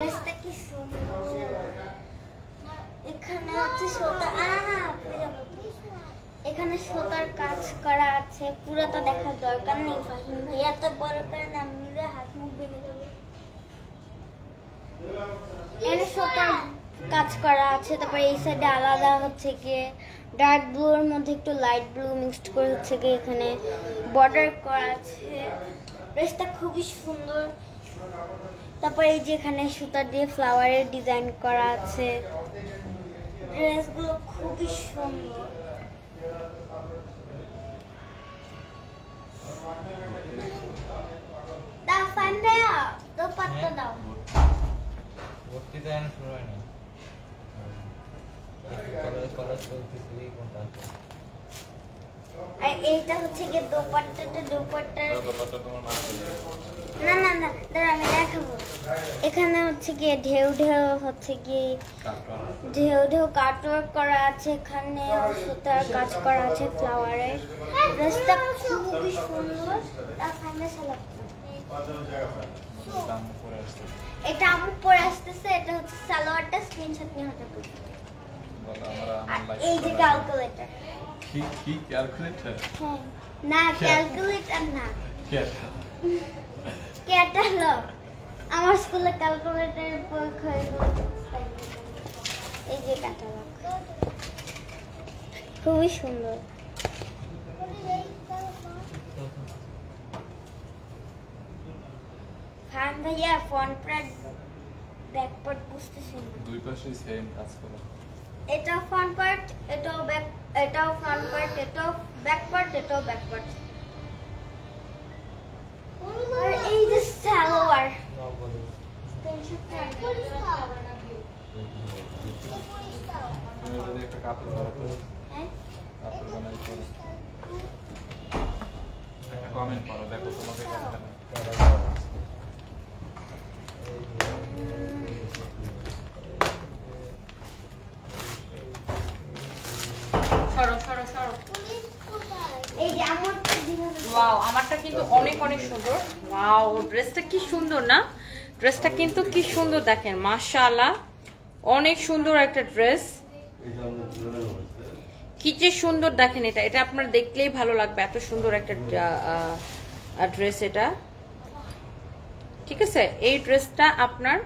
ড্রেসটা কি সুন্দর। এখানে হচ্ছে সুতা, এখানে সুতার কাজ করা আছে। পুরোটা দেখার দরকার নেই, ফাহিম ভাইয়া তো বড় করে নামিয়ে হাত মুখ ভেঙে যাবে। এখানে সুতার কাজ করা আছে। তারপরে এই সাইডে আলাদা হচ্ছে গিয়ে ডার্ক ব্লুর মধ্যে একটু লাইট ব্লু মিক্সড করে হচ্ছে গিয়ে এখানে বর্ডার করা আছে। ড্রেসটা খুবই সুন্দর। তারপরে এই যে এখানে সুতা দিয়ে ফ্লাওয়ারের ডিজাইন করা আছে। ড্রেসগুলো খুবই সুন্দর। দাও ফাইন ভাইয়া, দোপাট্টা দাও। ভর্তি দেন শুরু হয় না। কলেজ চলতেছে কোনটা? আর এইটা হচ্ছে গিয়ে দোপাট্টাটা, দোপাট্টার তোমার মা না না না দাঁড়া আমি দেখাবো। এখানে হচ্ছে গিয়ে ঢেউ ঢেউ হচ্ছে গিয়ে ঢেউ ঢেউ কাটওয়ার্ক করা আছে। এখানে সুতার কাজ করা আছে ফ্লাওয়ারের। ড্রেসটা খুবই সুন্দর। তার ফাইনাল সালাদ এটা আমু পরে আসতেছে। এটা হচ্ছে সালোয়ারটা, স্ক্রিনশট নিয়ে হতে পারে। এই যে ক্যালকুলেটর। কি ক্যালকুলেটর? হ্যাঁ না ক্যালকুলেটর না, ক্যাটালগ। আমার স্কুলে ক্যালকুলেটরের পরীক্ষা হয়েছিল। এই যে ক্যাটালগ খুবই সুন্দর। খান ভাইয়া ফ্রন্ট পার্ট ব্যাক পার্ট বুঝতেছি না। দুই পাশেই সেম কাজ করা। এটা ফ্রন্ট পার্ট, এটাও ব্যাক, এটাও ফ্রন্ট পার্ট, এটাও ব্যাক পার্ট, এটাও ব্যাক পার্ট। আর এই যে সালোয়ার একটা কাপড় বানাতে, হ্যাঁ কাপড় বানাইতে একটা কমেন্ট করো, দেখো তোমাকে এই যে আমার ওয়াও, আমারটা কিন্তু অনেক অনেক সুন্দর। ওয়াও, ড্রেসটা কি সুন্দর না? ড্রেসটা কিন্তু কি সুন্দর দেখেন, মাশাআল্লাহ অনেক সুন্দর একটা ড্রেস। কি যে সুন্দর দেখেন, এটা এটা আপনার দেখলেই ভালো লাগবে। এত সুন্দর একটা ড্রেস এটা। ঠিক আছে, এই ড্রেসটা আপনার